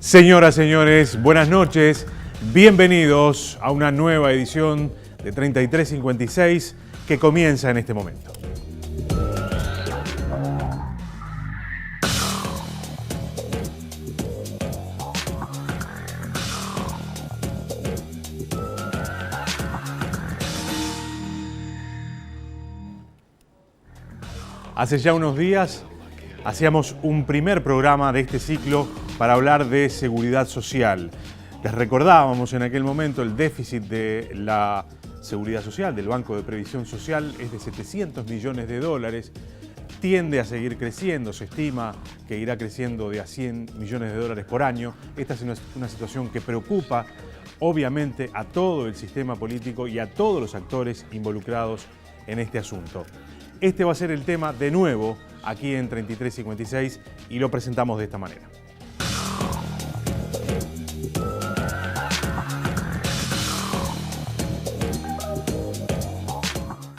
Señoras, señores, buenas noches. Bienvenidos a una nueva edición de 3356 que comienza en este momento. Hace ya unos días hacíamos un primer programa de este ciclo para hablar de seguridad social. Les recordábamos en aquel momento el déficit de la seguridad social, del Banco de Previsión Social, es de 700 millones de dólares. Tiende a seguir creciendo, se estima que irá creciendo de a 100 millones de dólares por año. Esta es una situación que preocupa obviamente a todo el sistema político y a todos los actores involucrados en este asunto. Este va a ser el tema de nuevo aquí en 3356 y lo presentamos de esta manera.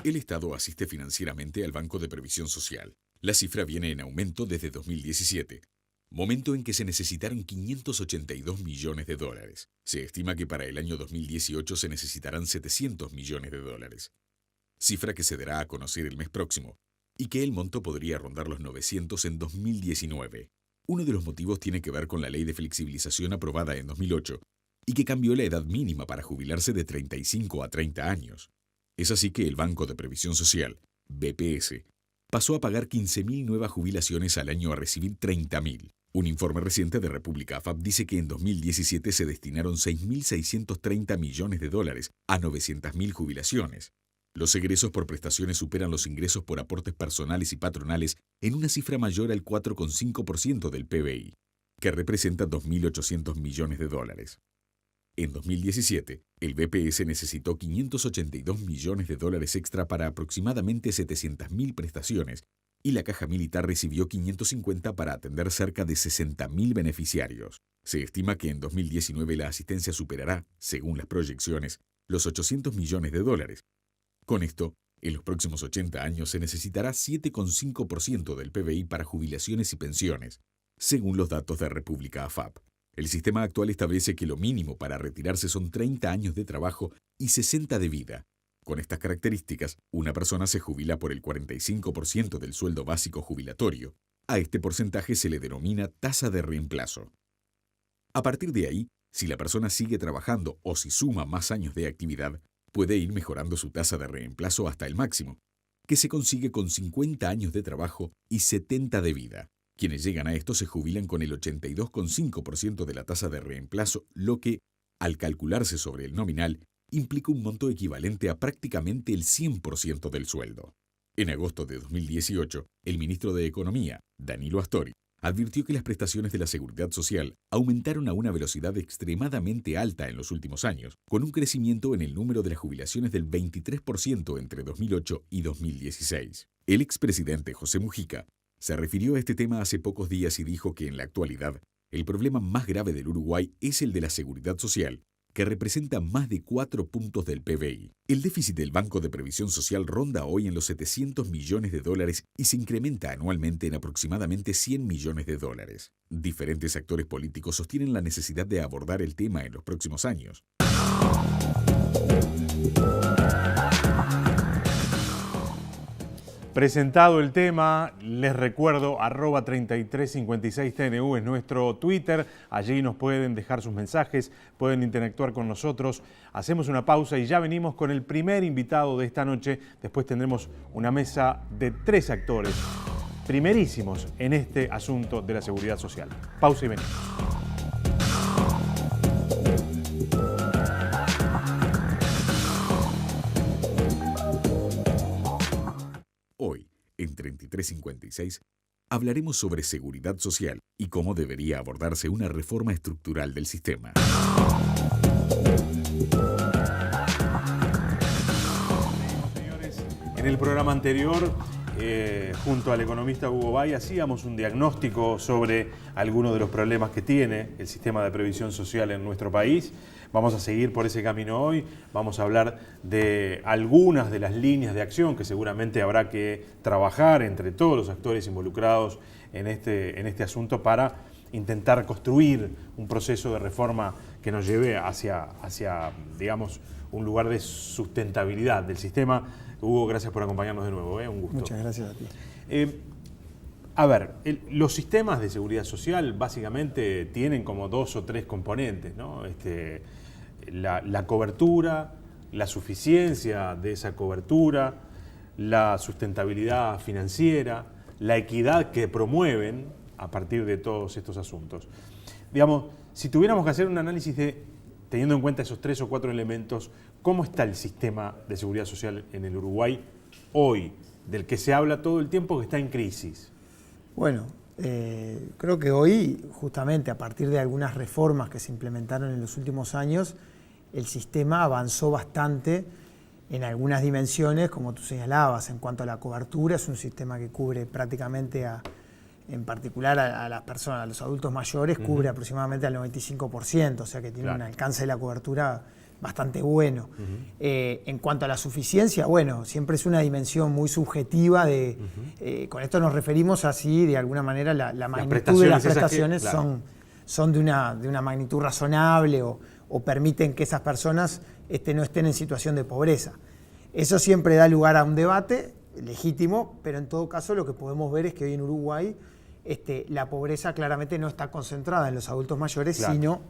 El Estado asiste financieramente al Banco de Previsión Social. La cifra viene en aumento desde 2017, momento en que se necesitaron 582 millones de dólares. Se estima que para el año 2018 se necesitarán 700 millones de dólares. Cifra que se dará a conocer el mes próximo, y que el monto podría rondar los 900 en 2019. Uno de los motivos tiene que ver con la ley de flexibilización aprobada en 2008, y que cambió la edad mínima para jubilarse de 35 a 30 años. Es así que el Banco de Previsión Social, BPS, pasó a pagar 15.000 nuevas jubilaciones al año a recibir 30.000. Un informe reciente de República AFAP dice que en 2017 se destinaron 6.630 millones de dólares a 900.000 jubilaciones. Los egresos por prestaciones superan los ingresos por aportes personales y patronales en una cifra mayor al 4,5% del PBI, que representa 2.800 millones de dólares. En 2017, el BPS necesitó 582 millones de dólares extra para aproximadamente 700.000 prestaciones y la Caja Militar recibió 550 para atender cerca de 60.000 beneficiarios. Se estima que en 2019 la asistencia superará, según las proyecciones, los 800 millones de dólares. Con esto, en los próximos 80 años se necesitará 7,5% del PBI para jubilaciones y pensiones, según los datos de República AFAP. El sistema actual establece que lo mínimo para retirarse son 30 años de trabajo y 60 de vida. Con estas características, una persona se jubila por el 45% del sueldo básico jubilatorio. A este porcentaje se le denomina tasa de reemplazo. A partir de ahí, si la persona sigue trabajando o si suma más años de actividad, puede ir mejorando su tasa de reemplazo hasta el máximo, que se consigue con 50 años de trabajo y 70 de vida. Quienes llegan a esto se jubilan con el 82,5% de la tasa de reemplazo, lo que, al calcularse sobre el nominal, implica un monto equivalente a prácticamente el 100% del sueldo. En agosto de 2018, el ministro de Economía, Danilo Astori, advirtió que las prestaciones de la Seguridad Social aumentaron a una velocidad extremadamente alta en los últimos años, con un crecimiento en el número de las jubilaciones del 23% entre 2008 y 2016. El expresidente José Mujica se refirió a este tema hace pocos días y dijo que en la actualidad el problema más grave del Uruguay es el de la seguridad social, que representa más de 4 puntos del PBI. El déficit del Banco de Previsión Social ronda hoy en los 700 millones de dólares y se incrementa anualmente en aproximadamente 100 millones de dólares. Diferentes actores políticos sostienen la necesidad de abordar el tema en los próximos años. Presentado el tema, les recuerdo, @3356TNU es nuestro Twitter. Allí nos pueden dejar sus mensajes, pueden interactuar con nosotros. Hacemos una pausa y ya venimos con el primer invitado de esta noche. Después tendremos una mesa de 3 actores primerísimos en este asunto de la seguridad social. Pausa y venimos. Hoy, en 3356, hablaremos sobre seguridad social y cómo debería abordarse una reforma estructural del sistema. Señores, en el programa anterior, junto al economista Hugo Bay, hacíamos un diagnóstico sobre algunos de los problemas que tiene el sistema de previsión social en nuestro país. Vamos a seguir por ese camino hoy, vamos a hablar de algunas de las líneas de acción que seguramente habrá que trabajar entre todos los actores involucrados en este asunto para intentar construir un proceso de reforma que nos lleve hacia digamos, un lugar de sustentabilidad del sistema. Hugo, gracias por acompañarnos de nuevo, un gusto. Muchas gracias a ti. A ver, los sistemas de seguridad social básicamente tienen como 2 o 3 componentes, ¿no? La cobertura, la suficiencia de esa cobertura, la sustentabilidad financiera, la equidad que promueven a partir de todos estos asuntos. Digamos, si tuviéramos que hacer un análisis teniendo en cuenta esos 3 o 4 elementos, ¿cómo está el sistema de seguridad social en el Uruguay hoy, del que se habla todo el tiempo que está en crisis? Bueno, creo que hoy, justamente a partir de algunas reformas que se implementaron en los últimos años, el sistema avanzó bastante en algunas dimensiones, como tú señalabas, en cuanto a la cobertura. Es un sistema que cubre prácticamente, en particular a las personas, a los adultos mayores, cubre aproximadamente al 95%, o sea que tiene un alcance de la cobertura bastante bueno. En cuanto a la suficiencia, bueno, siempre es una dimensión muy subjetiva con esto nos referimos así, de alguna manera, la magnitud de las prestaciones son de una magnitud razonable o permiten que esas personas no estén en situación de pobreza. Eso siempre da lugar a un debate legítimo, pero en todo caso lo que podemos ver es que hoy en Uruguay la pobreza claramente no está concentrada en los adultos mayores, sino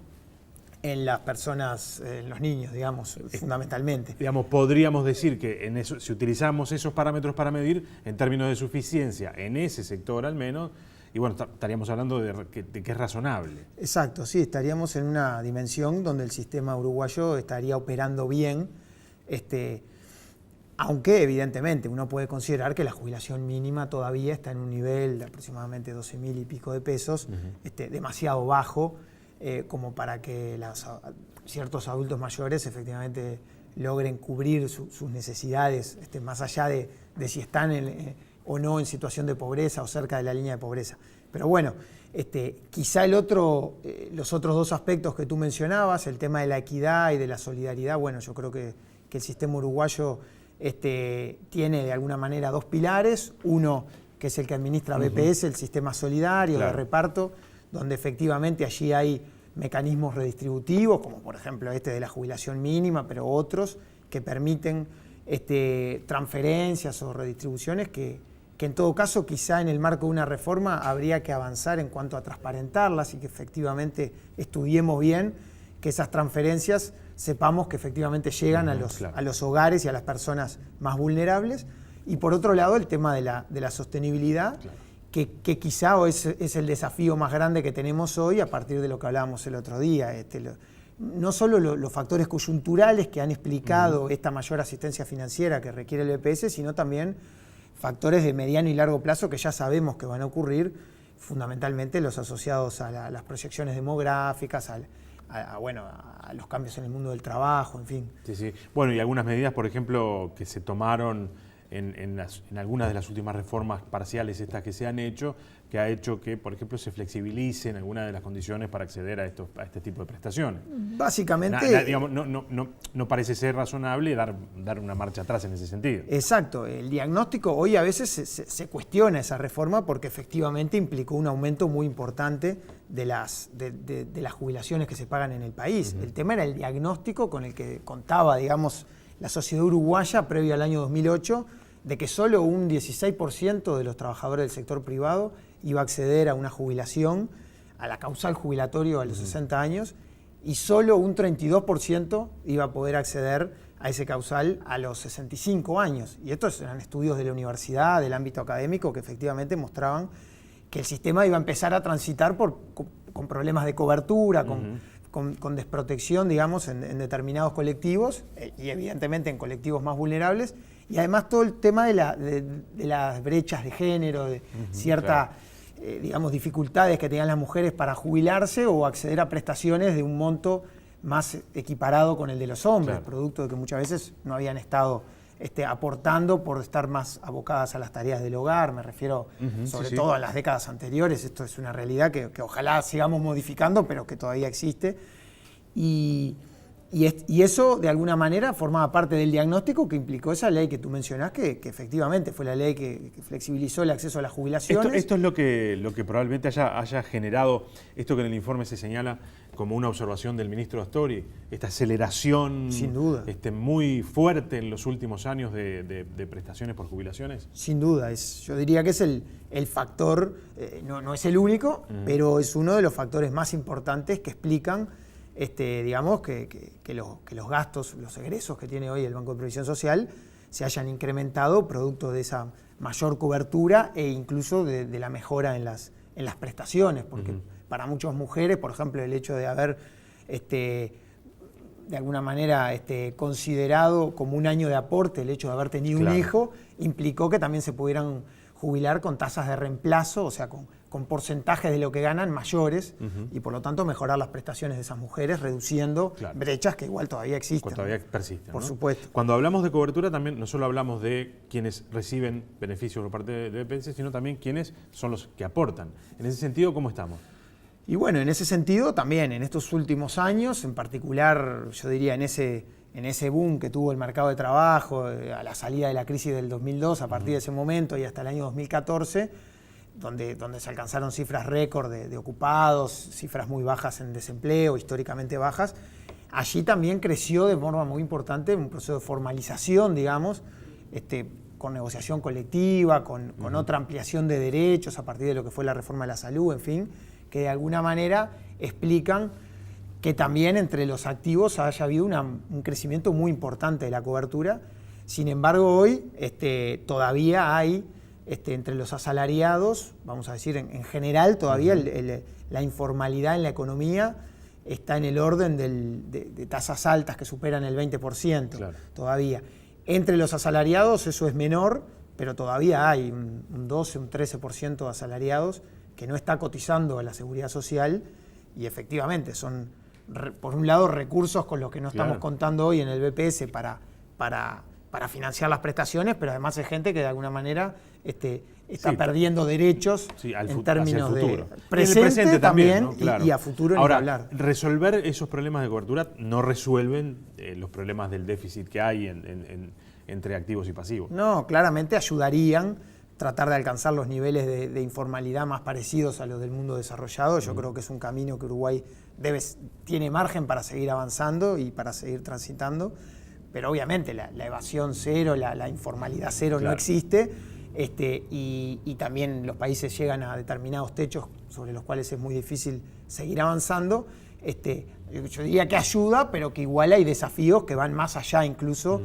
en las personas, en los niños, digamos, fundamentalmente. Digamos, podríamos decir que en eso, si utilizamos esos parámetros para medir, en términos de suficiencia, en ese sector al menos, y bueno, estaríamos hablando de que es razonable. Exacto, sí, estaríamos en una dimensión donde el sistema uruguayo estaría operando bien, aunque evidentemente uno puede considerar que la jubilación mínima todavía está en un nivel de aproximadamente 12.000 y pico de pesos, demasiado bajo, como para que ciertos adultos mayores efectivamente logren cubrir sus necesidades, más allá de si están o no en situación de pobreza o cerca de la línea de pobreza. Pero bueno, quizá los otros 2 aspectos que tú mencionabas, el tema de la equidad y de la solidaridad, bueno, yo creo que el sistema uruguayo tiene de alguna manera 2 pilares, uno que es el que administra BPS, el sistema solidario de reparto, donde efectivamente allí hay mecanismos redistributivos, como por ejemplo de la jubilación mínima, pero otros que permiten transferencias o redistribuciones que en todo caso quizá en el marco de una reforma habría que avanzar en cuanto a transparentarlas y que efectivamente estudiemos bien que esas transferencias sepamos que efectivamente llegan a los hogares y a las personas más vulnerables. Y por otro lado el tema de la sostenibilidad, que quizá es el desafío más grande que tenemos hoy a partir de lo que hablábamos el otro día. No solo los factores coyunturales que han explicado esta mayor asistencia financiera que requiere el BPS, sino también factores de mediano y largo plazo que ya sabemos que van a ocurrir, fundamentalmente los asociados a las proyecciones demográficas, a los cambios en el mundo del trabajo, en fin. Sí. Bueno, y algunas medidas, por ejemplo, que se tomaron en algunas de las últimas reformas parciales estas que se han hecho, que ha hecho que, por ejemplo, se flexibilicen algunas de las condiciones para acceder a este tipo de prestaciones. Básicamente... Digamos, no parece ser razonable dar una marcha atrás en ese sentido. Exacto. El diagnóstico, hoy a veces se cuestiona esa reforma porque efectivamente implicó un aumento muy importante de las jubilaciones que se pagan en el país. El tema era el diagnóstico con el que contaba, digamos, la sociedad uruguaya previo al año 2008, de que solo un 16% de los trabajadores del sector privado iba a acceder a una jubilación, a la causal jubilatorio a los 60 años, y solo un 32% iba a poder acceder a ese causal a los 65 años. Y estos eran estudios de la universidad, del ámbito académico, que efectivamente mostraban que el sistema iba a empezar a transitar con problemas de cobertura, con desprotección, digamos, en determinados colectivos, y evidentemente en colectivos más vulnerables, y además todo el tema de las brechas de género, de cierta, digamos, dificultades que tenían las mujeres para jubilarse o acceder a prestaciones de un monto más equiparado con el de los hombres, producto de que muchas veces no habían estado aportando por estar más abocadas a las tareas del hogar. Me refiero sobre todo a las décadas anteriores. Esto es una realidad que ojalá sigamos modificando, pero que todavía existe. Y Y eso, de alguna manera, formaba parte del diagnóstico que implicó esa ley que tú mencionás, que efectivamente fue la ley que flexibilizó el acceso a las jubilaciones. Esto es lo que probablemente haya generado esto que en el informe se señala como una observación del ministro Astori, esta aceleración sin duda, muy fuerte en los últimos años de prestaciones por jubilaciones. Sin duda, yo diría que es el factor, no es el único, pero es uno de los factores más importantes que explican digamos que los gastos, los egresos que tiene hoy el Banco de Previsión Social se hayan incrementado producto de esa mayor cobertura e incluso de la mejora en las prestaciones, porque para muchas mujeres, por ejemplo, el hecho de haber de alguna manera considerado como un año de aporte el hecho de haber tenido un hijo, implicó que también se pudieran jubilar con tasas de reemplazo, o sea, con porcentajes de lo que ganan mayores, y por lo tanto mejorar las prestaciones de esas mujeres, reduciendo brechas que igual todavía existen. Todavía persisten, por ¿no? supuesto. Cuando hablamos de cobertura también no solo hablamos de quienes reciben beneficios por parte de BPS, sino también quienes son los que aportan. En ese sentido, ¿cómo estamos? Y bueno, en ese sentido también, en estos últimos años, en particular, yo diría en ese boom que tuvo el mercado de trabajo, a la salida de la crisis del 2002, a partir de ese momento y hasta el año 2014, donde se alcanzaron cifras récord de ocupados, cifras muy bajas en desempleo, históricamente bajas, allí también creció de forma muy importante un proceso de formalización, digamos, con negociación colectiva, con otra ampliación de derechos a partir de lo que fue la reforma de la salud, en fin, que de alguna manera explican que también entre los activos haya habido un crecimiento muy importante de la cobertura. Sin embargo, hoy todavía hay, entre los asalariados, vamos a decir en general, todavía la informalidad en la economía está en el orden de tasas altas que superan el 20%, todavía. Entre los asalariados eso es menor, pero todavía hay un 12, un 13% de asalariados que no está cotizando a la seguridad social, y efectivamente son, por un lado, recursos con los que no estamos contando hoy en el BPS para financiar las prestaciones, pero además es gente que de alguna manera está perdiendo derechos en términos de presente también, ¿no? Claro. y a futuro. Ahora, ni hablar. Resolver esos problemas de cobertura no resuelven los problemas del déficit que hay entre activos y pasivos. No, claramente ayudarían tratar de alcanzar los niveles de informalidad más parecidos a los del mundo desarrollado. Yo creo que es un camino que Uruguay tiene margen para seguir avanzando y para seguir transitando, pero obviamente la evasión cero, la informalidad cero no existe, y también los países llegan a determinados techos sobre los cuales es muy difícil seguir avanzando. Yo diría que ayuda, pero que igual hay desafíos que van más allá incluso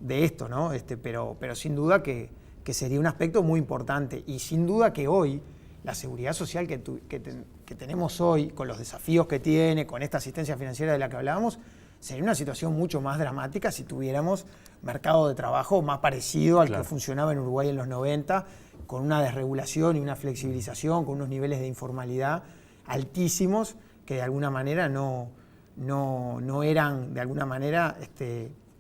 de esto, ¿no? Pero sin duda que sería un aspecto muy importante, y sin duda que hoy la seguridad social que tenemos hoy, con los desafíos que tiene, con esta asistencia financiera de la que hablábamos, sería una situación mucho más dramática si tuviéramos mercado de trabajo más parecido al que funcionaba en Uruguay en los 90, con una desregulación y una flexibilización, con unos niveles de informalidad altísimos que de alguna manera no eran, de alguna manera,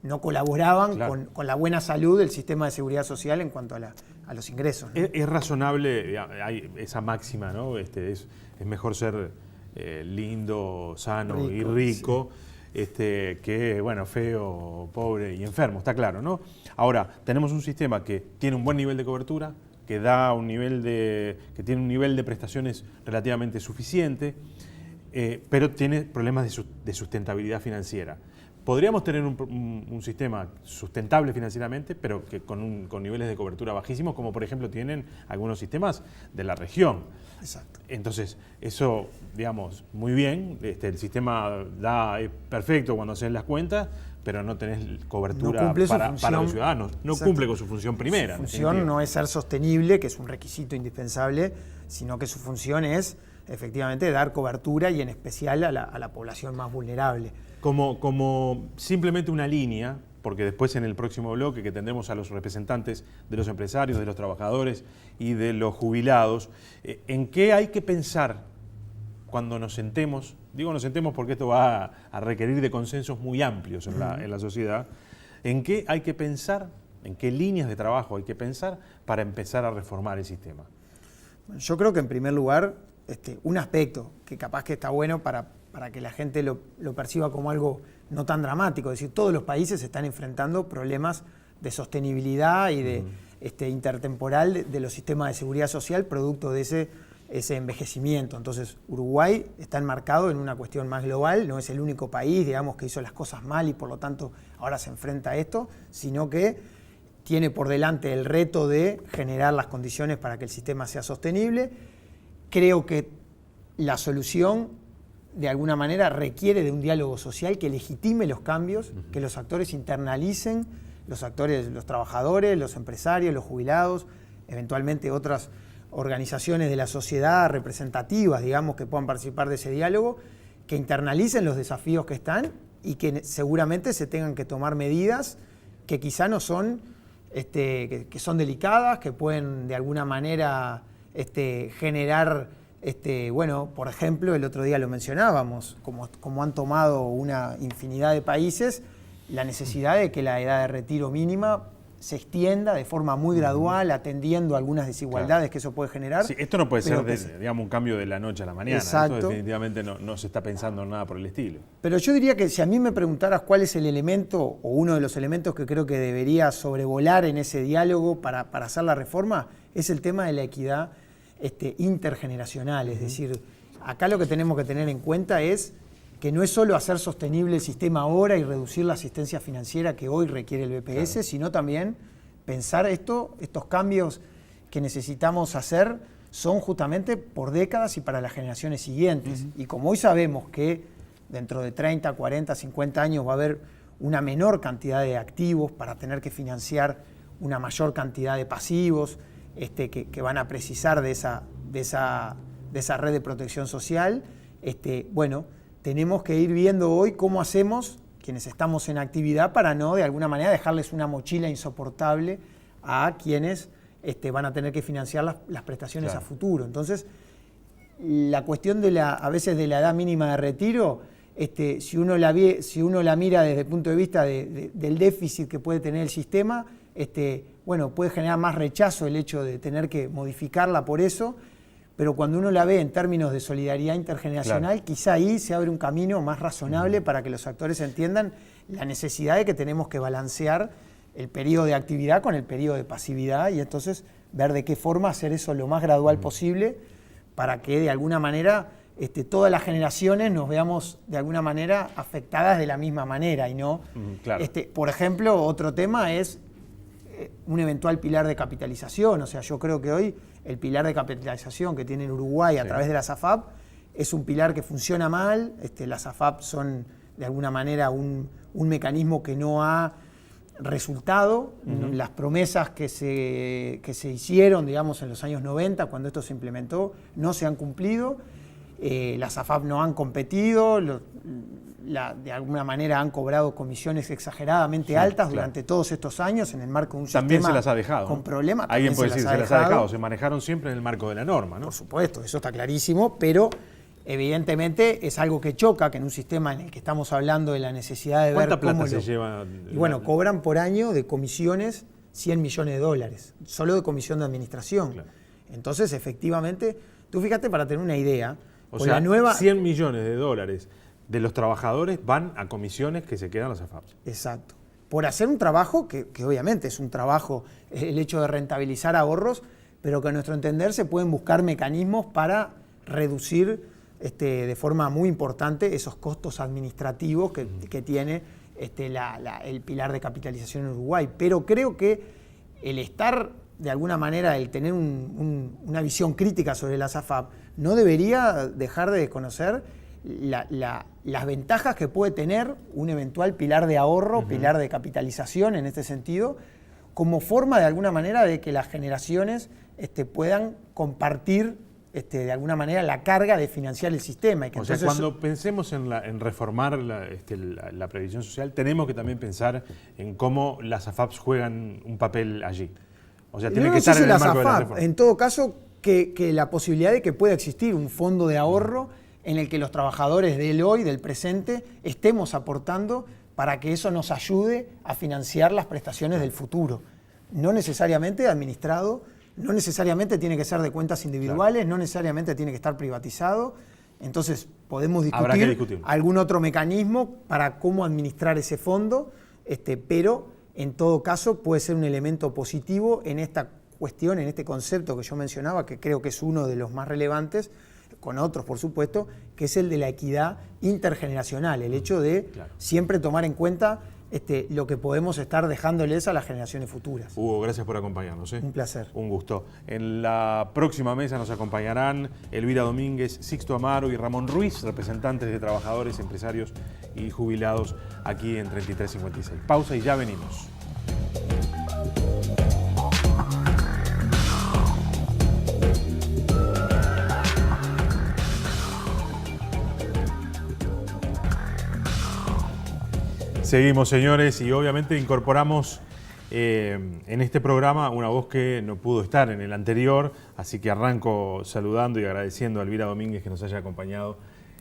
no colaboraban con la buena salud del sistema de seguridad social en cuanto a los ingresos, ¿no? Es razonable, hay esa máxima, ¿no? Es mejor ser lindo, sano y rico que, bueno, feo, pobre y enfermo, está claro, ¿no? Ahora, tenemos un sistema que tiene un buen nivel de cobertura, que tiene un nivel de prestaciones relativamente suficiente, pero tiene problemas de sustentabilidad financiera. Podríamos tener un sistema sustentable financieramente, pero que con niveles de cobertura bajísimos, como por ejemplo tienen algunos sistemas de la región. Exacto. Entonces, eso, digamos, muy bien, el sistema es perfecto cuando hacen las cuentas, pero no tenés cobertura para los ciudadanos. No cumple con su función primera. Su función no es ser sostenible, que es un requisito indispensable, sino que su función es efectivamente dar cobertura, y en especial a la población más vulnerable. Como simplemente una línea, porque después en el próximo bloque que tendremos a los representantes de los empresarios, de los trabajadores y de los jubilados, ¿en qué hay que pensar cuando nos sentemos? Digo nos sentemos porque esto va a requerir de consensos muy amplios en la sociedad. ¿En qué hay que pensar? ¿En qué líneas de trabajo hay que pensar para empezar a reformar el sistema? Yo creo que en primer lugar un aspecto que capaz que está bueno para que la gente lo perciba como algo no tan dramático. Es decir, todos los países están enfrentando problemas de sostenibilidad y de intertemporal de los sistemas de seguridad social producto de ese envejecimiento. Entonces, Uruguay está enmarcado en una cuestión más global, no es el único país, digamos, que hizo las cosas mal y por lo tanto ahora se enfrenta a esto, sino que tiene por delante el reto de generar las condiciones para que el sistema sea sostenible. Creo que la solución, de alguna manera, requiere de un diálogo social que legitime los cambios, que los actores internalicen, los actores, los trabajadores, los empresarios, los jubilados, eventualmente otras organizaciones de la sociedad representativas, digamos, que puedan participar de ese diálogo, que internalicen los desafíos que están y que seguramente se tengan que tomar medidas que quizá no son, que son delicadas, que pueden de alguna manera generar, bueno, por ejemplo, el otro día lo mencionábamos, como han tomado una infinidad de países, la necesidad de que la edad de retiro mínima se extienda de forma muy gradual, atendiendo algunas desigualdades que eso puede generar. Sí, esto no puede ser, digamos, un cambio de la noche a la mañana. Exacto. Esto definitivamente no se está pensando en nada por el estilo. Pero yo diría que si a mí me preguntaras cuál es el elemento o uno de los elementos que creo que debería sobrevolar en ese diálogo para hacer la reforma, es el tema de la equidad intergeneracional. Es decir, acá lo que tenemos que tener en cuenta es que no es solo hacer sostenible el sistema ahora y reducir la asistencia financiera que hoy requiere el BPS, claro, sino también pensar estos cambios que necesitamos hacer son justamente por décadas y para las generaciones siguientes. Y como hoy sabemos que dentro de 30, 40, 50 años va a haber una menor cantidad de activos para tener que financiar una mayor cantidad de pasivos que van a precisar de esa red de protección social, bueno, tenemos que ir viendo hoy cómo hacemos, quienes estamos en actividad, para no de alguna manera dejarles una mochila insoportable a quienes van a tener que financiar las prestaciones, claro, a futuro. Entonces, la cuestión a veces de la edad mínima de retiro, si uno la mira desde el punto de vista del déficit que puede tener el sistema, bueno, puede generar más rechazo el hecho de tener que modificarla por eso, pero cuando uno la ve en términos de solidaridad intergeneracional, claro, quizá ahí se abre un camino más razonable para que los actores entiendan la necesidad de que tenemos que balancear el periodo de actividad con el periodo de pasividad y entonces ver de qué forma hacer eso lo más gradual posible para que de alguna manera todas las generaciones nos veamos de alguna manera afectadas de la misma manera y no, claro. Por ejemplo, otro tema es un eventual pilar de capitalización. O sea, yo creo que hoy el pilar de capitalización que tiene Uruguay a través de las AFAP es un pilar que funciona mal. Las AFAP son de alguna manera un mecanismo que no ha resultado. Las promesas que se hicieron, digamos, en los años 90, cuando esto se implementó, no se han cumplido. Las AFAP no han competido, de alguna manera han cobrado comisiones exageradamente altas durante todos estos años en el marco de un también sistema se las ha dejado, con problemas. Alguien puede decir, se las ha dejado, se manejaron siempre en el marco de la norma, ¿no? Por supuesto, eso está clarísimo, pero evidentemente es algo que choca, que en un sistema en el que estamos hablando de la necesidad de ver cómo... ¿Cuánta plata se lleva? Y bueno, cobran por año de comisiones $100 millones, solo de comisión de administración. Claro. Entonces, efectivamente, tú fíjate, para tener una idea... O sea, $100 millones de los trabajadores van a comisiones que se quedan las AFAP. Exacto. Por hacer un trabajo que obviamente es un trabajo, el hecho de rentabilizar ahorros, pero que a nuestro entender se pueden buscar mecanismos para reducir de forma muy importante esos costos administrativos que tiene el pilar de capitalización en Uruguay. Pero creo que el estar, de alguna manera, el tener una visión crítica sobre las AFAP, no debería dejar de conocer las ventajas que puede tener un eventual pilar de ahorro, pilar de capitalización en este sentido, como forma de alguna manera de que las generaciones puedan compartir de alguna manera la carga de financiar el sistema. Y que entonces, cuando pensemos en reformar la previsión social, tenemos que también pensar en cómo las AFAPs juegan un papel allí. O sea, tiene que estar en el marco de la reforma. En todo caso, que la posibilidad de que pueda existir un fondo de ahorro en el que los trabajadores del hoy, del presente, estemos aportando para que eso nos ayude a financiar las prestaciones del futuro. No necesariamente administrado No necesariamente tiene que ser de cuentas individuales, no necesariamente tiene que estar privatizado. Entonces podemos discutir algún otro mecanismo para cómo administrar ese fondo, pero en todo caso puede ser un elemento positivo en esta cuestión, en este concepto que yo mencionaba, que creo que es uno de los más relevantes, con otros por supuesto, que es el de la equidad intergeneracional, el hecho de siempre tomar en cuenta lo que podemos estar dejándoles a las generaciones futuras. Hugo, gracias por acompañarnos. Un placer. Un gusto. En la próxima mesa nos acompañarán Elvira Domínguez, Sixto Amaro y Ramón Ruiz, representantes de trabajadores, empresarios y jubilados aquí en 3356. Pausa y ya venimos. Seguimos, señores, y obviamente incorporamos en este programa una voz que no pudo estar en el anterior, así que arranco saludando y agradeciendo a Elvira Domínguez que nos haya acompañado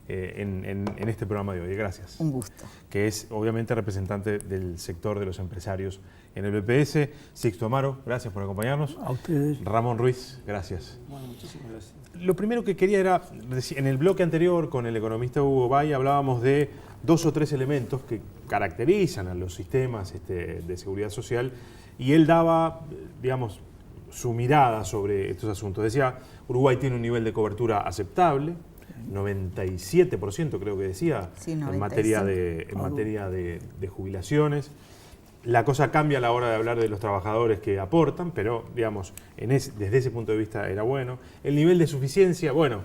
en este programa de hoy. Gracias. Un gusto. Que es obviamente representante del sector de los empresarios en el BPS. Sixto Amaro, gracias por acompañarnos. A ustedes. Ramón Ruiz, gracias. Bueno, muchísimas gracias. Lo primero que quería era, en el bloque anterior con el economista Hugo Bay hablábamos de 2 o 3 elementos que caracterizan a los sistemas de seguridad social y él daba, digamos, su mirada sobre estos asuntos. Decía, Uruguay tiene un nivel de cobertura aceptable, 97% creo que decía, sí, en materia de jubilaciones. La cosa cambia a la hora de hablar de los trabajadores que aportan, pero digamos, desde ese punto de vista era bueno. El nivel de suficiencia, bueno,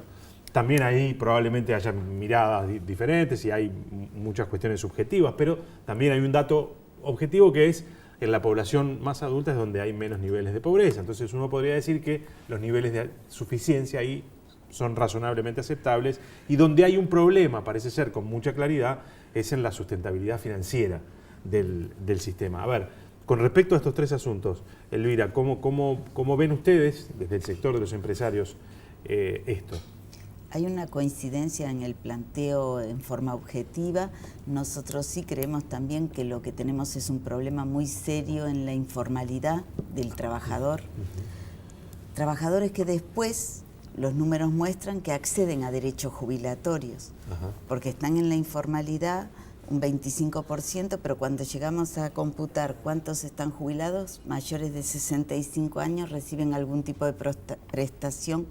también ahí probablemente haya miradas diferentes y hay muchas cuestiones subjetivas, pero también hay un dato objetivo que es en la población más adulta es donde hay menos niveles de pobreza. Entonces uno podría decir que los niveles de suficiencia ahí son razonablemente aceptables y donde hay un problema, parece ser con mucha claridad, es en la sustentabilidad financiera del sistema. A ver, con respecto a estos 3 asuntos, Elvira, ¿cómo ven ustedes desde el sector de los empresarios esto? Hay una coincidencia en el planteo en forma objetiva. Nosotros sí creemos también que lo que tenemos es un problema muy serio en la informalidad del trabajador. Trabajadores que después los números muestran que acceden a derechos jubilatorios, porque están en la informalidad un 25%, pero cuando llegamos a computar cuántos están jubilados, mayores de 65 años reciben algún tipo de prestación,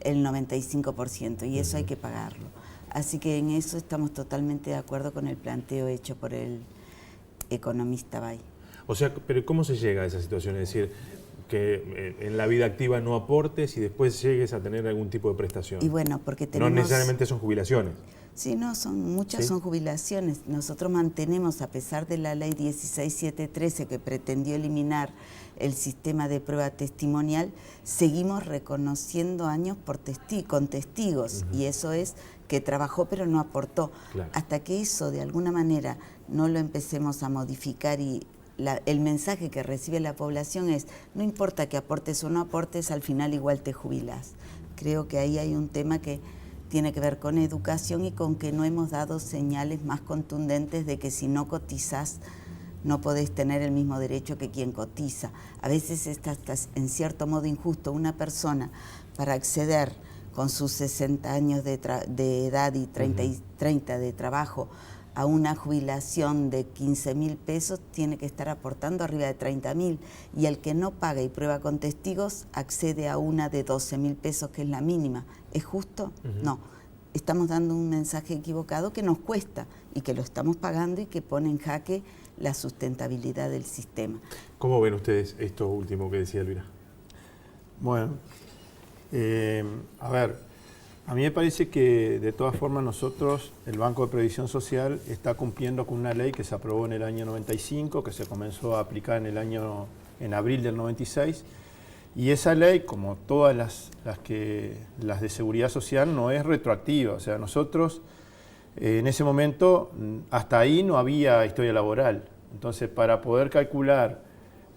el 95%, y eso hay que pagarlo. Así que en eso estamos totalmente de acuerdo con el planteo hecho por el economista Bay. O sea, pero ¿cómo se llega a esa situación? Es decir, que en la vida activa no aportes y después llegues a tener algún tipo de prestación. Y bueno, porque tenemos... No necesariamente son jubilaciones. Sí, no, muchas son jubilaciones. Nosotros mantenemos, a pesar de la ley 16713 que pretendió eliminar el sistema de prueba testimonial, seguimos reconociendo años con testigos, y eso es que trabajó pero no aportó. Claro. Hasta que eso de alguna manera no lo empecemos a modificar y el mensaje que recibe la población es, no importa que aportes o no aportes, al final igual te jubilás. Creo que ahí hay un tema que tiene que ver con educación y con que no hemos dado señales más contundentes de que si no cotizás no podés tener el mismo derecho que quien cotiza. A veces está en cierto modo injusto. Una persona para acceder con sus 60 años de edad y 30 de trabajo a una jubilación de 15.000 pesos tiene que estar aportando arriba de 30.000, y el que no paga y prueba con testigos accede a una de 12.000 pesos, que es la mínima. ¿Es justo? No. Estamos dando un mensaje equivocado que nos cuesta y que lo estamos pagando y que pone en jaque la sustentabilidad del sistema. ¿Cómo ven ustedes esto último que decía Elvira? Bueno, a ver, a mí me parece que de todas formas nosotros, el Banco de Previsión Social, está cumpliendo con una ley que se aprobó en el año 95, que se comenzó a aplicar en abril del 96, y esa ley, como todas las de seguridad social, no es retroactiva. O sea, nosotros en ese momento, hasta ahí no había historia laboral. Entonces, para poder calcular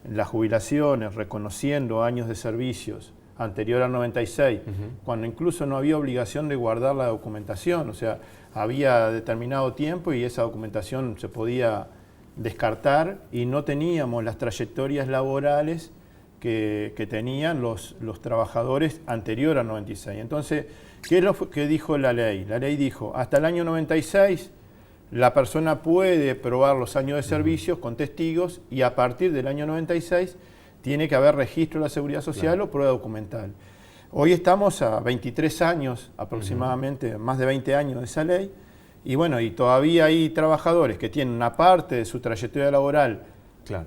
las jubilaciones reconociendo años de servicios anterior al 96, cuando incluso no había obligación de guardar la documentación, o sea, había determinado tiempo y esa documentación se podía descartar y no teníamos las trayectorias laborales que tenían los trabajadores anterior al 96. Entonces, ¿qué es lo que dijo la ley? La ley dijo, hasta el año 96 la persona puede probar los años de servicios con testigos y a partir del año 96 tiene que haber registro de la Seguridad Social o prueba documental. Hoy estamos a 23 años aproximadamente, más de 20 años de esa ley, y bueno, y todavía hay trabajadores que tienen una parte de su trayectoria laboral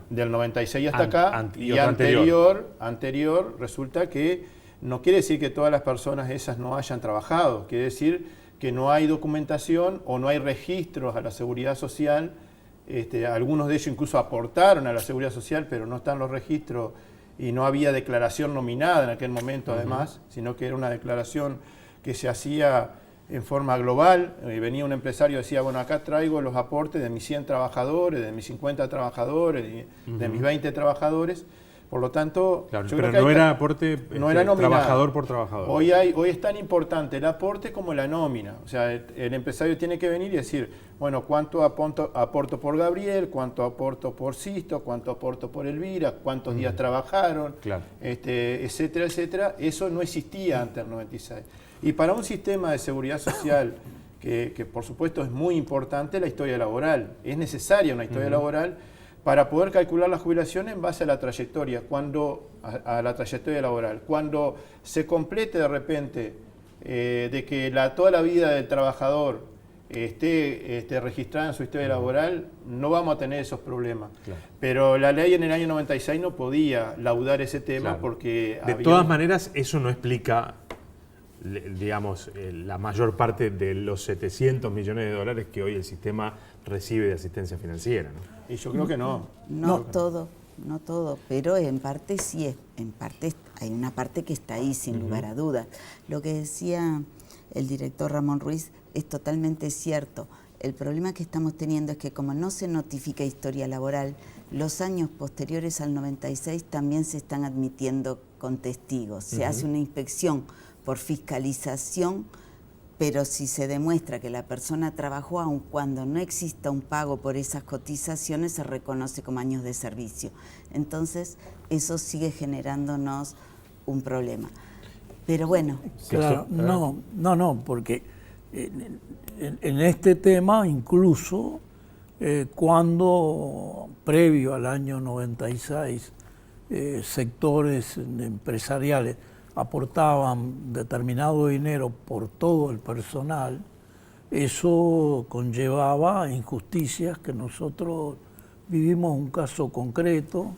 del 96 hasta acá, y anterior resulta que no quiere decir que todas las personas esas no hayan trabajado, quiere decir que no hay documentación o no hay registros a la Seguridad Social. Algunos de ellos incluso aportaron a la Seguridad Social, pero no están los registros y no había declaración nominada en aquel momento además, sino que era una declaración que se hacía en forma global. Venía un empresario y decía, bueno, acá traigo los aportes de mis 100 trabajadores, de mis 50 trabajadores, de mis 20 trabajadores. Por lo tanto, claro, yo pero creo que no era aporte no era trabajador por trabajador. Hoy es tan importante el aporte como la nómina. O sea, el empresario tiene que venir y decir, bueno, ¿cuánto aporto por Gabriel? ¿Cuánto aporto por Sisto? ¿Cuánto aporto por Elvira? ¿Cuántos días trabajaron? Claro. Etcétera, etcétera. Eso no existía antes del 96. Y para un sistema de seguridad social que por supuesto es muy importante, la historia laboral. Es necesaria una historia laboral para poder calcular la jubilación en base a la trayectoria, a la trayectoria laboral. Cuando se complete de repente de que toda la vida del trabajador esté registrada en su historia laboral, no vamos a tener esos problemas. Claro. Pero la ley en el año 96 no podía laudar ese tema porque... De todas maneras, eso no explica, digamos, la mayor parte de los 700 millones de dólares que hoy el sistema recibe de asistencia financiera, ¿no? Y yo creo que no. No todo, pero en parte sí, en parte hay una parte que está ahí, sin lugar a dudas. Lo que decía el director Ramón Ruiz es totalmente cierto. El problema que estamos teniendo es que como no se notifica historia laboral, los años posteriores al 96 también se están admitiendo con testigos. Se hace una inspección por fiscalización, pero si se demuestra que la persona trabajó, aun cuando no exista un pago por esas cotizaciones, se reconoce como años de servicio. Entonces, eso sigue generándonos un problema. Pero bueno. Claro, no, porque en este tema, incluso cuando previo al año 96, sectores empresariales aportaban determinado dinero por todo el personal, eso conllevaba injusticias que nosotros vivimos un caso concreto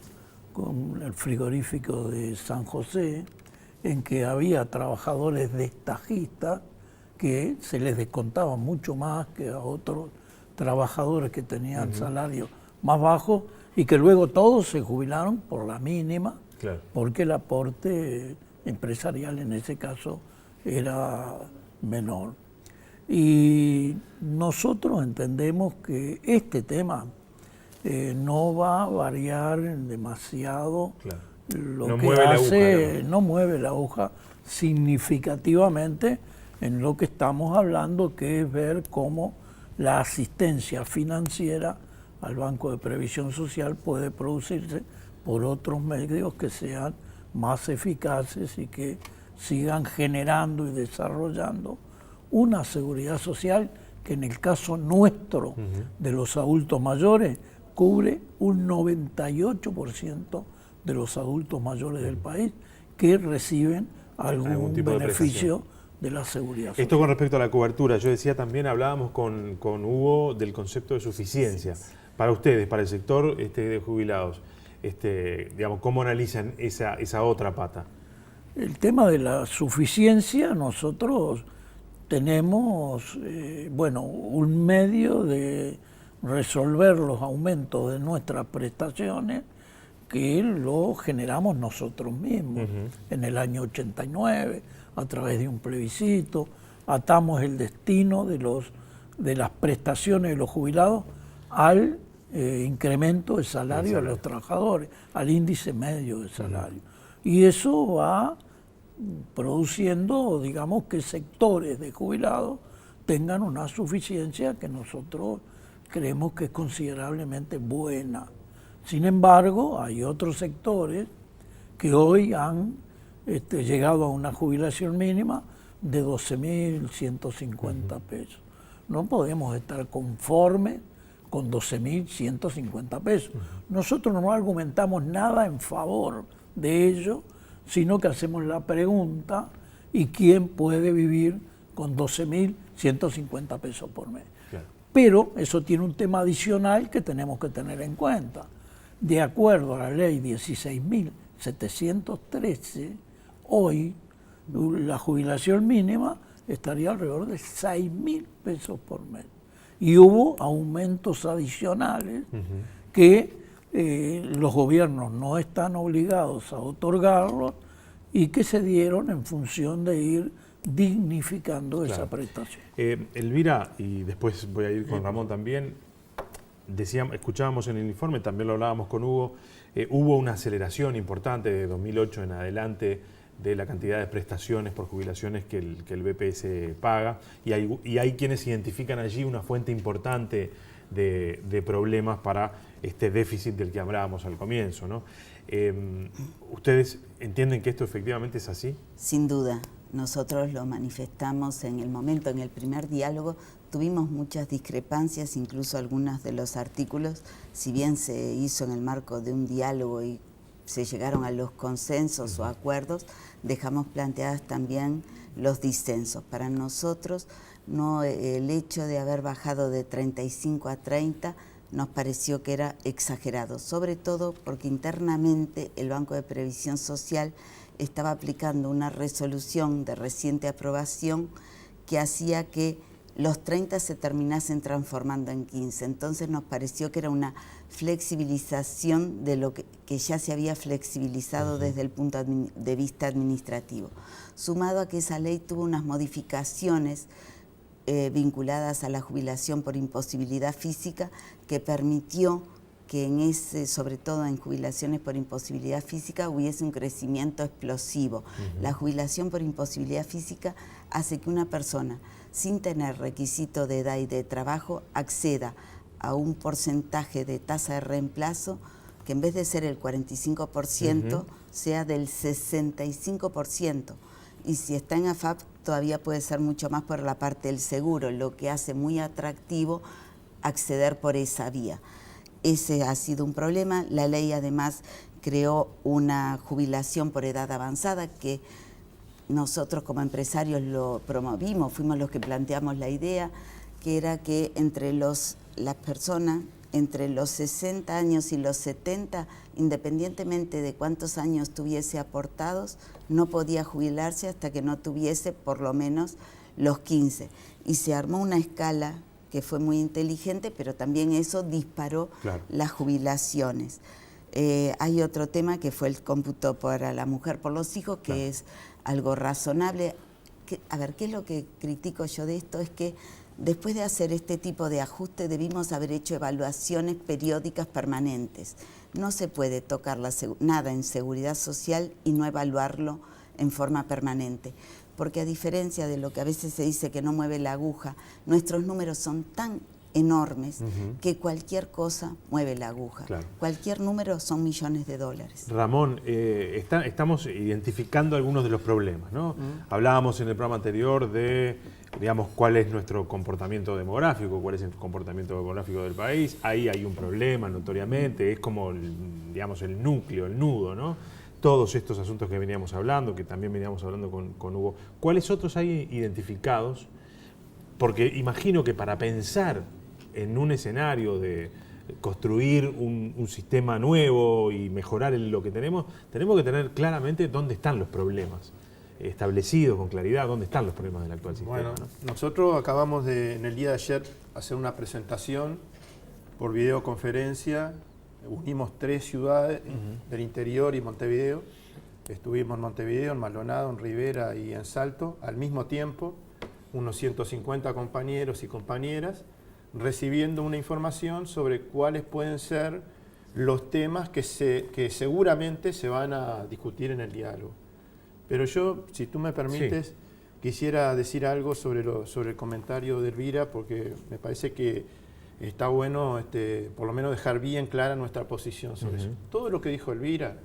con el frigorífico de San José, en que había trabajadores destajistas que se les descontaba mucho más que a otros trabajadores que tenían salarios más bajos y que luego todos se jubilaron por la mínima, porque el aporte empresarial en ese caso era menor. Y nosotros entendemos que este tema no va a variar demasiado, lo no que hace, no mueve la aguja significativamente en lo que estamos hablando, que es ver cómo la asistencia financiera al Banco de Previsión Social puede producirse por otros medios que sean más eficaces y que sigan generando y desarrollando una seguridad social que en el caso nuestro de los adultos mayores cubre un 98% de los adultos mayores del país que reciben algún beneficio de la seguridad social. Esto con respecto a la cobertura, yo decía también, hablábamos con Hugo del concepto de suficiencia. Para ustedes, para el sector de jubilados, digamos, ¿cómo analizan esa otra pata? El tema de la suficiencia, nosotros tenemos un medio de resolver los aumentos de nuestras prestaciones que lo generamos nosotros mismos. En el año 89, a través de un plebiscito, atamos el destino de las prestaciones de los jubilados al incremento de salario de los trabajadores, al índice medio de salario. Y eso va produciendo, digamos, que sectores de jubilados tengan una suficiencia que nosotros creemos que es considerablemente buena. Sin embargo, hay otros sectores que hoy han llegado a una jubilación mínima de 12.150 pesos. No podemos estar conformes con 12.150 pesos. Nosotros no argumentamos nada en favor de ello, sino que hacemos la pregunta: ¿y quién puede vivir con 12.150 pesos por mes? Claro. Pero eso tiene un tema adicional que tenemos que tener en cuenta. De acuerdo a la ley 16.713, hoy la jubilación mínima estaría alrededor de 6.000 pesos por mes. Y hubo aumentos adicionales que los gobiernos no están obligados a otorgarlos y que se dieron en función de ir dignificando esa prestación. Elvira, y después voy a ir con Ramón también, escuchábamos en el informe, también lo hablábamos con Hugo, hubo una aceleración importante de 2008 en adelante de la cantidad de prestaciones por jubilaciones que el BPS paga, y hay quienes identifican allí una fuente importante de problemas para este déficit del que hablábamos al comienzo, ¿no? ¿Ustedes entienden que esto efectivamente es así? Sin duda. Nosotros lo manifestamos en el momento, en el primer diálogo, tuvimos muchas discrepancias, incluso algunos de los artículos, si bien se hizo en el marco de un diálogo y se llegaron a los consensos o acuerdos, dejamos planteadas también los disensos. Para nosotros, no, el hecho de haber bajado de 35 a 30 nos pareció que era exagerado, sobre todo porque internamente el Banco de Previsión Social estaba aplicando una resolución de reciente aprobación que hacía que los 30 se terminasen transformando en 15. Entonces nos pareció que era una flexibilización de lo que ya se había flexibilizado desde el punto de vista administrativo. Sumado a que esa ley tuvo unas modificaciones vinculadas a la jubilación por imposibilidad física que permitió que sobre todo en jubilaciones por imposibilidad física, hubiese un crecimiento explosivo. La jubilación por imposibilidad física hace que una persona, sin tener requisito de edad y de trabajo, acceda a un porcentaje de tasa de reemplazo que en vez de ser el 45%, sea del 65%. Y si está en AFAP, todavía puede ser mucho más por la parte del seguro, lo que hace muy atractivo acceder por esa vía. Ese ha sido un problema. La ley además creó una jubilación por edad avanzada que nosotros como empresarios lo promovimos, fuimos los que planteamos la idea, que era que entre las personas entre los 60 años y los 70, independientemente de cuántos años tuviese aportados, no podía jubilarse hasta que no tuviese por lo menos los 15. Y se armó una escala que fue muy inteligente, pero también eso disparó las jubilaciones. Hay otro tema que fue el cómputo para la mujer por los hijos, que es algo razonable. A ver, ¿qué es lo que critico yo de esto? Es que después de hacer este tipo de ajuste debimos haber hecho evaluaciones periódicas permanentes. No se puede tocar nada en seguridad social y no evaluarlo en forma permanente. Porque a diferencia de lo que a veces se dice que no mueve la aguja, nuestros números son tan enormes que cualquier cosa mueve la aguja. Cualquier número son millones de dólares. Ramón, estamos identificando algunos de los problemas, ¿no? Hablábamos en el programa anterior de, digamos, cuál es nuestro comportamiento demográfico, cuál es el comportamiento demográfico del país. Ahí hay un problema, notoriamente, es como, digamos, el núcleo, el nudo, ¿no? Todos estos asuntos que veníamos hablando, que también veníamos hablando con Hugo. ¿Cuáles otros hay identificados? Porque imagino que para pensar en un escenario de construir un sistema nuevo y mejorar lo que tenemos que tener claramente dónde están los problemas, establecidos con claridad dónde están los problemas del actual sistema. Bueno, ¿no? Nosotros acabamos en el día de ayer, hacer una presentación por videoconferencia. Unimos 3 ciudades del interior y Montevideo. Estuvimos en Montevideo, en Maldonado, en Rivera y en Salto, al mismo tiempo, unos 150 compañeros y compañeras, recibiendo una información sobre cuáles pueden ser los temas que seguramente se van a discutir en el diálogo. Pero yo, si tú me permites, quisiera decir algo sobre el comentario de Elvira, porque me parece que está bueno por lo menos dejar bien clara nuestra posición sobre eso. Todo lo que dijo Elvira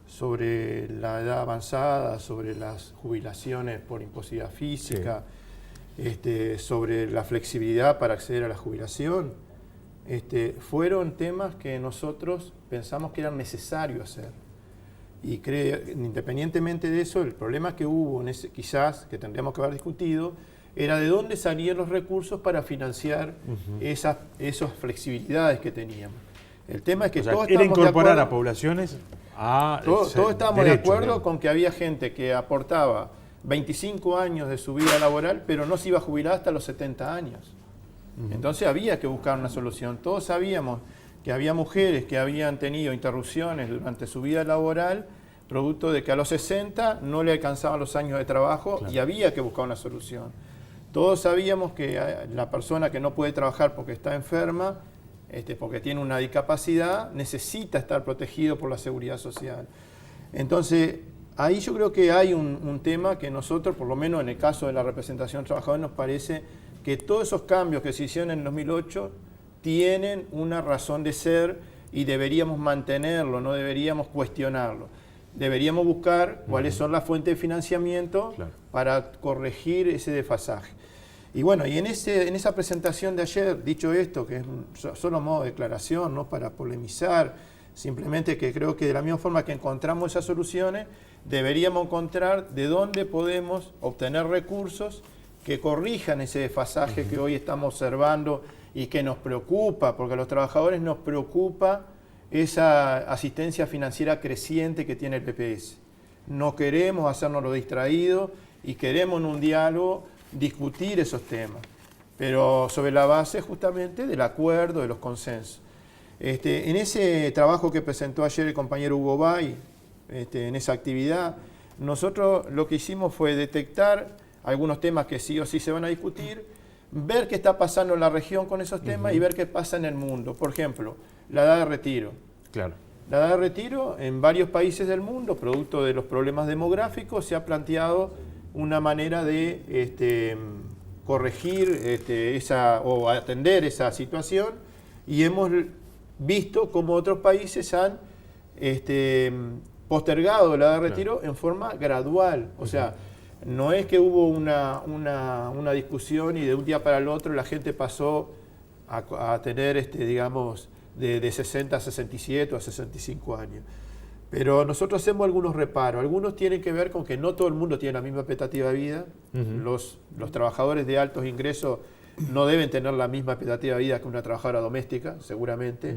sobre la edad avanzada, sobre las jubilaciones por imposibilidad física, sobre la flexibilidad para acceder a la jubilación, fueron temas que nosotros pensamos que eran necesarios hacer. Y independientemente de eso, el problema que hubo, quizás, que tendríamos que haber discutido, era de dónde salían los recursos para financiar esas flexibilidades que teníamos. El tema es que todos era estamos incorporar de a poblaciones a todos estábamos de acuerdo con que había gente que aportaba 25 años de su vida laboral, pero no se iba a jubilar hasta los 70 años. Entonces había que buscar una solución. Todos sabíamos que había mujeres que habían tenido interrupciones durante su vida laboral, producto de que a los 60 no le alcanzaban los años de trabajo, y había que buscar una solución. Todos sabíamos que la persona que no puede trabajar porque está enferma, porque tiene una discapacidad, necesita estar protegido por la seguridad social. Entonces, ahí yo creo que hay un tema que nosotros, por lo menos en el caso de la representación de trabajadores, nos parece que todos esos cambios que se hicieron en el 2008 tienen una razón de ser y deberíamos mantenerlo, no deberíamos cuestionarlo. Deberíamos buscar cuáles son las fuentes de financiamiento para corregir ese desfasaje. Y bueno, y en esa presentación de ayer, dicho esto, que es solo modo de declaración, no para polemizar, simplemente que creo que de la misma forma que encontramos esas soluciones, deberíamos encontrar de dónde podemos obtener recursos que corrijan ese desfasaje que hoy estamos observando y que nos preocupa, porque a los trabajadores nos preocupa esa asistencia financiera creciente que tiene el PPS. No queremos hacernos lo distraídos y queremos en un diálogo discutir esos temas, pero sobre la base justamente del acuerdo, de los consensos. En ese trabajo que presentó ayer el compañero Hugo Bay, en esa actividad, nosotros lo que hicimos fue detectar algunos temas que sí o sí se van a discutir, ver qué está pasando en la región con esos temas y ver qué pasa en el mundo. Por ejemplo, la edad de retiro. Claro. La edad de retiro en varios países del mundo, producto de los problemas demográficos, se ha planteado una manera de corregir o atender esa situación, y hemos visto cómo otros países han postergado la edad de retiro en forma gradual. O sea, no es que hubo una discusión y de un día para el otro la gente pasó a tener, digamos, de 60 a 67 o a 65 años. Pero nosotros hacemos algunos reparos. Algunos tienen que ver con que no todo el mundo tiene la misma expectativa de vida. Los trabajadores de altos ingresos no deben tener la misma expectativa de vida que una trabajadora doméstica, seguramente.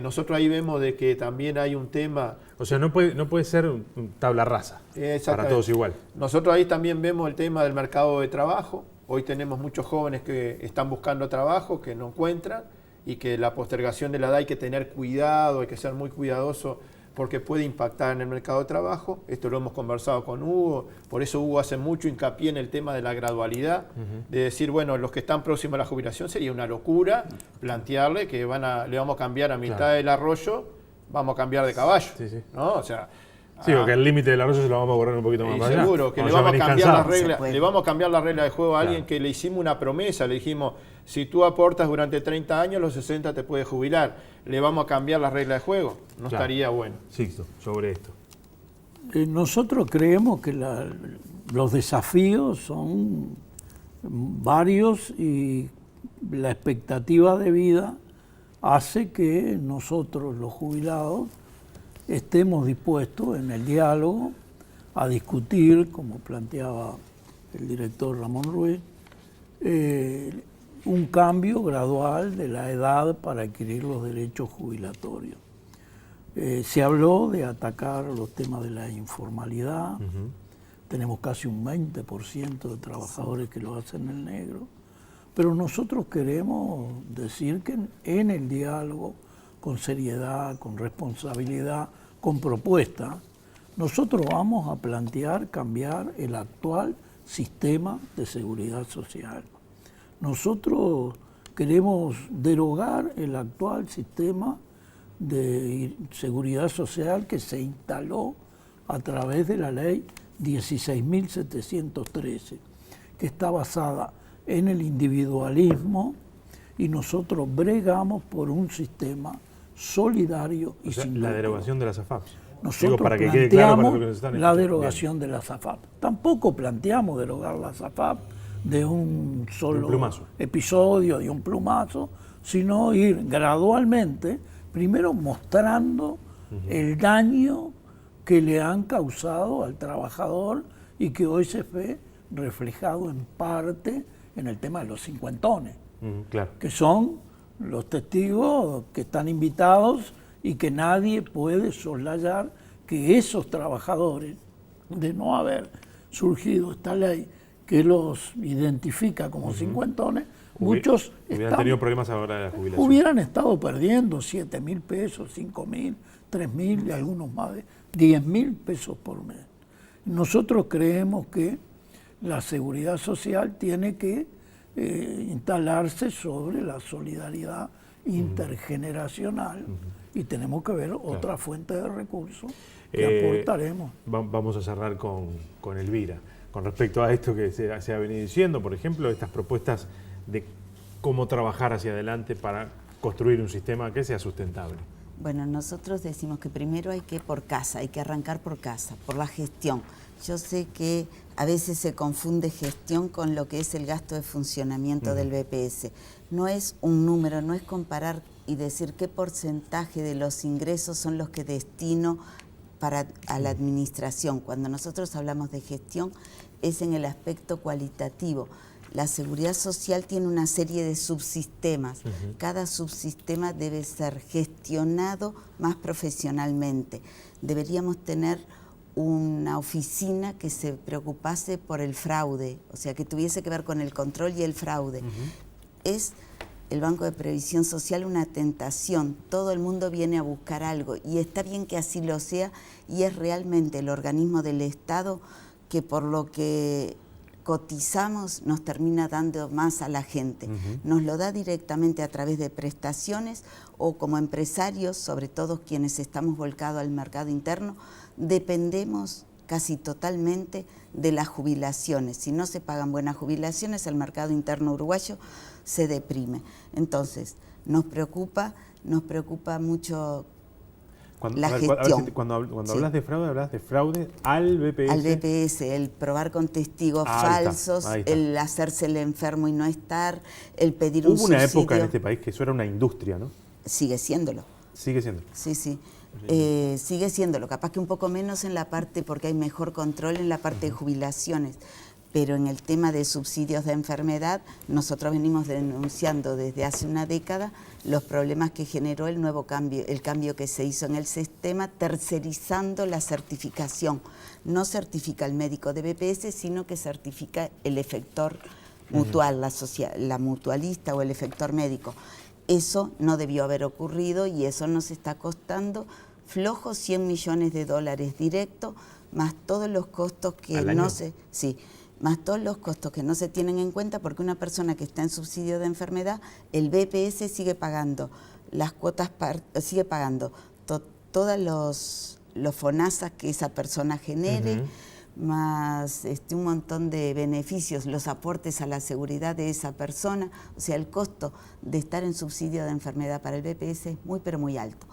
Nosotros ahí vemos de que también hay un tema... O sea, no puede ser tabla rasa para todos igual. Nosotros ahí también vemos el tema del mercado de trabajo. Hoy tenemos muchos jóvenes que están buscando trabajo, que no encuentran, y que la postergación de la edad hay que tener cuidado, hay que ser muy cuidadoso, porque puede impactar en el mercado de trabajo. Esto lo hemos conversado con Hugo, por eso Hugo hace mucho hincapié en el tema de la gradualidad, de decir, bueno, los que están próximos a la jubilación sería una locura plantearle que le vamos a cambiar a mitad del arroyo, vamos a cambiar de caballo, ¿no? O sea, sí, porque el límite del arroyo se lo vamos a borrar un poquito más para allá. Seguro, que le vamos a cambiar las reglas de juego a alguien que le hicimos una promesa, le dijimos, si tú aportas durante 30 años, los 60 te puedes jubilar. Le vamos a cambiar las reglas de juego. No estaría bueno. Sixto, sobre esto. Nosotros creemos que los desafíos son varios y la expectativa de vida hace que nosotros, los jubilados, estemos dispuestos en el diálogo a discutir, como planteaba el director Ramón Ruiz, un cambio gradual de la edad para adquirir los derechos jubilatorios. Se habló de atacar los temas de la informalidad. Tenemos casi un 20% de trabajadores que lo hacen en negro, pero nosotros queremos decir que en el diálogo, con seriedad, con responsabilidad, con propuesta, nosotros vamos a plantear cambiar el actual sistema de seguridad social. Nosotros queremos derogar el actual sistema de seguridad social que se instaló a través de la ley 16.713, que está basada en el individualismo, y nosotros bregamos por un sistema solidario y sin la lucro. derogación de las AFAPs. Nosotros para que quede claro para los que nos están la escuchando. derogación de las AFAP. Tampoco planteamos derogar las AFAP de un solo plumazo. episodio, de un plumazo, sino ir gradualmente, primero mostrando el daño que le han causado al trabajador y que hoy se ve reflejado en parte en el tema de los cincuentones, Claro. que son los testigos que están invitados y que nadie puede soslayar que esos trabajadores, de no haber surgido esta ley que los identifica como cincuentones, muchos hubieran tenido problemas ahora de la jubilación. hubieran estado perdiendo 7.000 pesos, 5.000, 3.000 y algunos más de 10.000 pesos por mes. Nosotros creemos que la seguridad social tiene que instalarse sobre la solidaridad intergeneracional y tenemos que ver otra fuente de recursos que aportaremos. Vamos a cerrar con Elvira. Con respecto a esto que se ha venido diciendo, por ejemplo, estas propuestas de cómo trabajar hacia adelante para construir un sistema que sea sustentable. Bueno, nosotros decimos que primero hay que arrancar por casa, por la gestión. Yo sé que a veces se confunde gestión con lo que es el gasto de funcionamiento del BPS. No es un número, no es comparar y decir qué porcentaje de los ingresos son los que destino a la administración. Cuando nosotros hablamos de gestión es en el aspecto cualitativo. La seguridad social tiene una serie de subsistemas. Cada subsistema debe ser gestionado más profesionalmente. Deberíamos tener una oficina que se preocupase por el fraude, o sea, que tuviese que ver con el control y el fraude. Es el Banco de Previsión Social una tentación, todo el mundo viene a buscar algo y está bien que así lo sea y es realmente el organismo del Estado que por lo que cotizamos nos termina dando más a la gente. Nos lo da directamente a través de prestaciones o como empresarios, sobre todo quienes estamos volcados al mercado interno, dependemos casi totalmente de las jubilaciones. Si no se pagan buenas jubilaciones, el mercado interno uruguayo se deprime. Entonces, nos preocupa mucho la gestión. Cuando hablas de fraude al BPS. Al BPS, el probar con testigos falsos, ahí está. el hacerse el enfermo y no estar, el pedir un Hubo subsidio. una época en este país que eso era una industria, ¿no? Sigue siéndolo. Sigue siendo. Sí. Sigue siéndolo, capaz que un poco menos en la parte, porque hay mejor control en la parte de jubilaciones, pero en el tema de subsidios de enfermedad, nosotros venimos denunciando desde hace una década los problemas que generó el cambio que se hizo en el sistema, tercerizando la certificación. No certifica el médico de BPS, sino que certifica el efector mutual, la mutualista o el efector médico. Eso no debió haber ocurrido y eso nos está costando flojos $100 millones directo, más todos los costos que más todos los costos que no se tienen en cuenta, porque una persona que está en subsidio de enfermedad, el BPS sigue pagando las cuotas, sigue pagando todos los FONASA que esa persona genere, más un montón de beneficios, los aportes a la seguridad de esa persona. O sea, el costo de estar en subsidio de enfermedad para el BPS es muy, pero muy alto.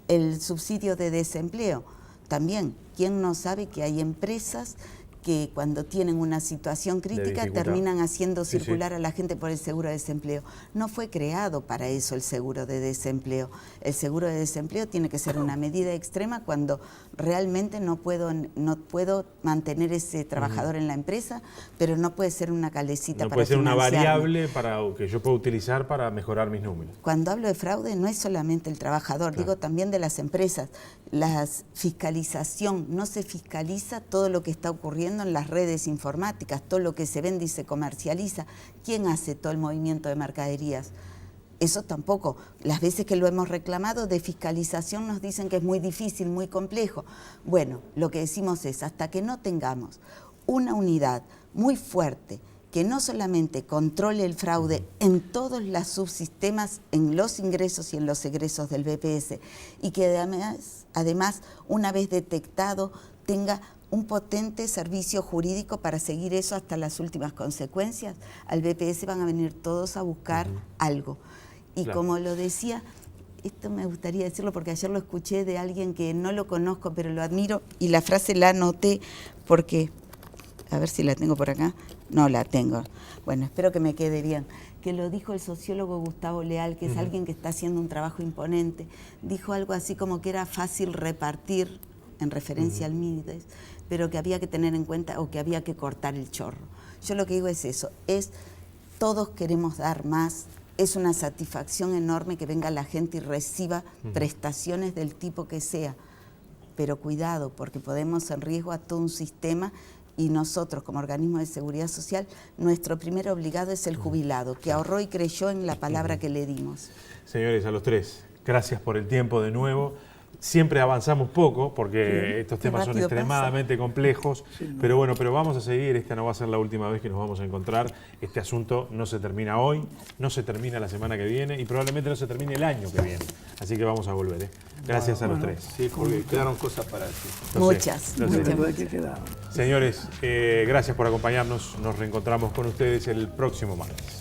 El subsidio de desempleo, también, ¿quién no sabe que hay empresas que cuando tienen una situación crítica terminan haciendo circular a la gente por el seguro de desempleo? No fue creado para eso el seguro de desempleo. El seguro de desempleo tiene que ser una medida extrema cuando realmente no puedo mantener ese trabajador en la empresa, pero no puede ser una calecita para financiarme. No puede ser una variable que yo pueda utilizar para mejorar mis números. Cuando hablo de fraude no es solamente el trabajador, digo también de las empresas. La fiscalización, no se fiscaliza todo lo que está ocurriendo en las redes informáticas, todo lo que se vende y se comercializa. ¿Quién hace todo el movimiento de mercaderías? Eso tampoco. Las veces que lo hemos reclamado de fiscalización nos dicen que es muy difícil, muy complejo. Bueno, lo que decimos es, hasta que no tengamos una unidad muy fuerte que no solamente controle el fraude en todos los subsistemas, en los ingresos y en los egresos del BPS, y que además, una vez detectado, tenga un potente servicio jurídico para seguir eso hasta las últimas consecuencias, al BPS van a venir todos a buscar algo. Y como lo decía, esto me gustaría decirlo porque ayer lo escuché de alguien que no lo conozco, pero lo admiro, y la frase la anoté porque, a ver si la tengo por acá, no la tengo, bueno, espero que me quede bien, que lo dijo el sociólogo Gustavo Leal, que es alguien que está haciendo un trabajo imponente, dijo algo así como que era fácil repartir, en referencia al Mides, pero que había que tener en cuenta o que había que cortar el chorro. Yo lo que digo es eso, todos queremos dar más, es una satisfacción enorme que venga la gente y reciba prestaciones del tipo que sea, pero cuidado, porque podemos en riesgo a todo un sistema y nosotros como organismo de seguridad social, nuestro primer obligado es el jubilado, que ahorró y creyó en la palabra que le dimos. Señores, a los tres, gracias por el tiempo de nuevo. Siempre avanzamos poco porque estos temas son extremadamente complejos, pero bueno, pero vamos a seguir, esta no va a ser la última vez que nos vamos a encontrar, este asunto no se termina hoy, no se termina la semana que viene y probablemente no se termine el año que viene, así que vamos a volver. Gracias a los tres. Sí, porque quedaron cosas para decir. Muchas. Señores, gracias por acompañarnos, nos reencontramos con ustedes el próximo martes.